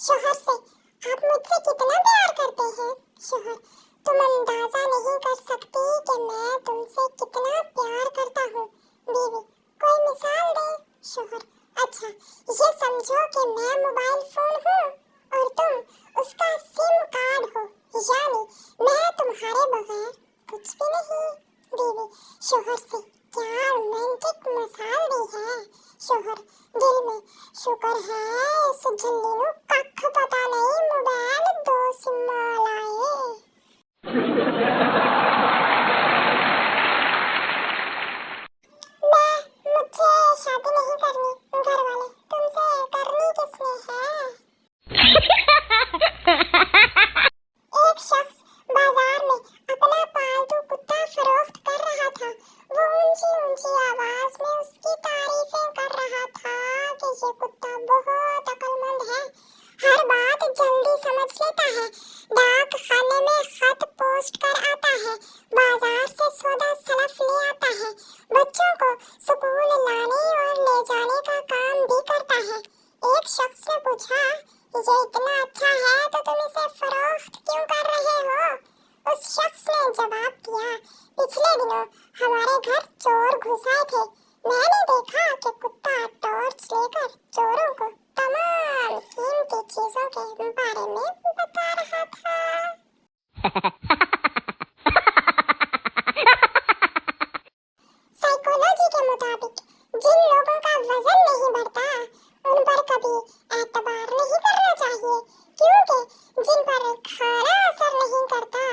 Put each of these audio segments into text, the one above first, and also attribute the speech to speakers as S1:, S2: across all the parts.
S1: शोहर से, आप मुझसे कितना प्यार करते हैं। शोहर, तुम अंदाजा नहीं कर सकती कि मैं तुमसे कितना प्यार करता हूँ। बीवी, कोई मिसाल दे। शोहर, अच्छा, ये समझो कि मैं मोबाइल फोन हूँ और तुम उसका सिम कार्ड हो, यानी मैं तुम्हारे बगैर कुछ भी नहीं। बीवी शोहर से, क्या रोमांटिक मिसाल दी है। शोहर दिल में, शुक्र है इस झल्ली नु कख पता नहीं मोबाइल दो सिम लाए। मुझसे शादी नहीं करनी, घर वाले तुमसे करनी किसने है। एक शख्स बाजार में अपना पालतू कुत्ता फरोख्त कर रहा था। वो ऊंची ऊंची आवाज में उसकी तारीफें कर रहा था कि ये कुत्ता बहुत अक्लमंद है, हर बात जल्दी समझ लेता है, डाक खाने में खत पोस्ट कर आता है, बाजार से सौदा सलफ ले आता है, बच्चों को स्कूल लाने और ले जाने का काम भी करता है। एक शख्स ने पूछा, ये इतना अच्छा है तो तुम इसे फरोख्त क्यों कर रहे हो। उस शख्स ने जवाब दिया, पिछले दिनों हमारे घर चोर घुस आए थे, मैंने देखा कि कुत्ता टॉर्च लेकर चोरों को तमाम कीमती चीजों के बारे में बता रहा था। साइकोलॉजी के मुताबिक जिन लोगों का वजन नहीं बढ़ता उन पर कभी एतबार नहीं करना चाहिए, क्योंकि जिन पर खाना असर नहीं करता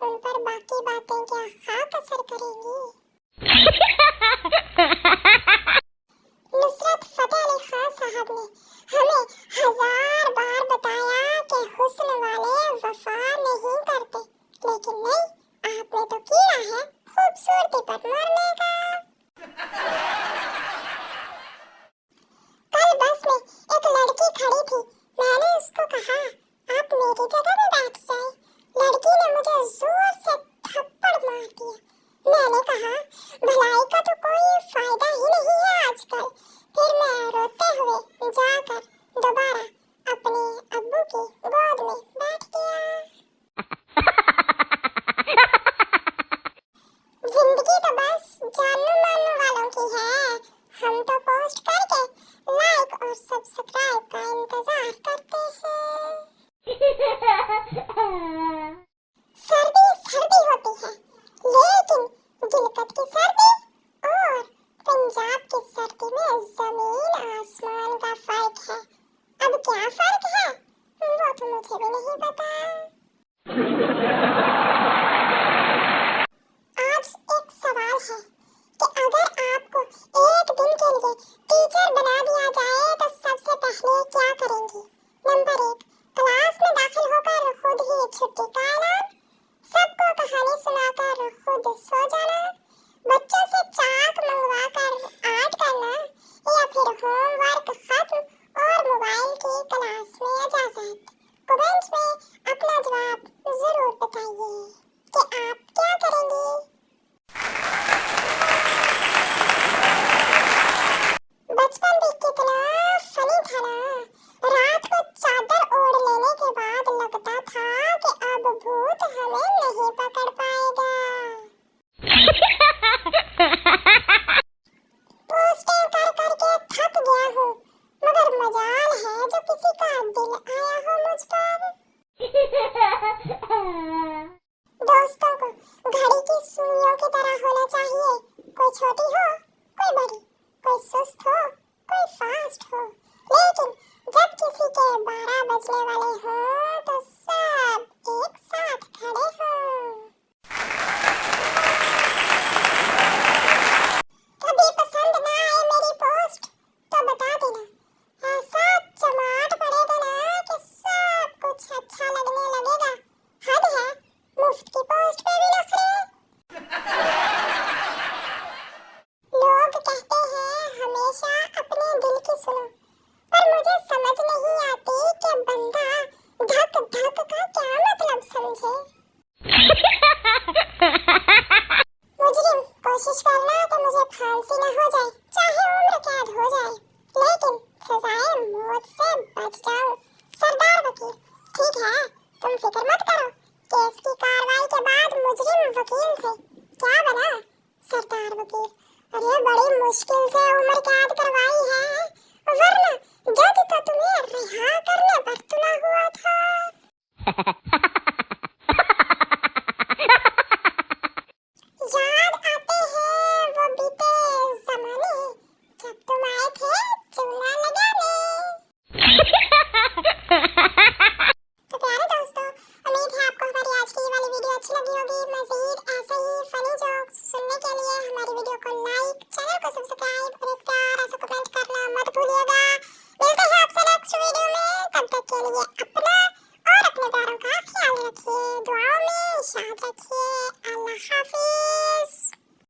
S1: उन पर बाकी बातें क्या खाक असर करेंगी। नुसरत फतेह अली खान साहब ने हमें 1000 बार बताया कि हुस्न वाले वफा नहीं करते, लेकिन नहीं, आपने तो किया है खूबसूरती पर मरने का। कल बस में एक लड़की खड़ी थी, मैंने उसको कहा, आप मेरी जगह में बैठ जाएं। लड़की ने मुझे जोर से थप्पड़ मार दिया। मैंने कहा, भलाई का तो कोई फायदा ही नहीं है आजकल। फिर मैं रोते हुए जाकर दोबारा अपने अब्बू की गोद में बैठ गया। जिंदगी तो बस जानने मानने वालों की है, हम तो पोस्ट करके लाइक और सब्सक्राइब का इंतजार करते हैं। सर्दी सर्दी होती है, लेकिन गिलकत की सर्दी और पंजाब की सर्दी में जमीन आसमान का फर्क है। अब क्या फर्क है वो तो मुझे भी नहीं पता। आज एक सवाल है कि अगर आपको एक दिन के लिए टीचर बना दिया जाए तो सबसे पहले क्या करेंगी। नंबर 1, क्लास में दाखिल होकर खुद ही छुट्टी का ऐलान, सबको कहानी सुनाकर खुद सो जाना, बच्चों से चाक मंगवा कर आर्ट करना, या फिर होमवर्क खत्म और मोबाइल की क्लास में इजाजत। कमेंट्स में अपना जवाब जरूर बताइए कि आप क्या करेंगे। बचपन भी कितना फनी था ना। रात को चादर ओढ़ लेने के बाद लगता था कि अब भूत हमें नहीं पकड़ पाएगा। पोस्टें कर करके थक गया हूँ, मगर मजाल है जो किसी का दिल आया हो मुझ पर। दोस्तों को घड़ी की सुइयों की तरह होना चाहिए, कोई छोटी हो कोई बड़ी, कोई सुस्त हो कोई फास्ट हो, लेकिन जब किसी के 12 बजने वाले हों तो सब एक साथ खड़े हों। कभी पसंद ना आए मेरी पोस्ट तो बता देना, ऐसा चमाट पड़ेगा ना कि सब कुछ अच्छा लगने लगेगा। हद है, मुफ्त की पोस्ट पे भी नखरे। लोग कहते हैं हमेशा अपने दिल की सुनो, पर मुझे समझ नहीं आती कि बंदा धक धक का क्या मतलब समझे। मुजरिम, कोशिश करना कि मुझे फांसी न हो जाए, चाहे उम्र कैद हो जाए, लेकिन सजाए मौत से बच जाऊं। सरदार है, तुम फिक्र मत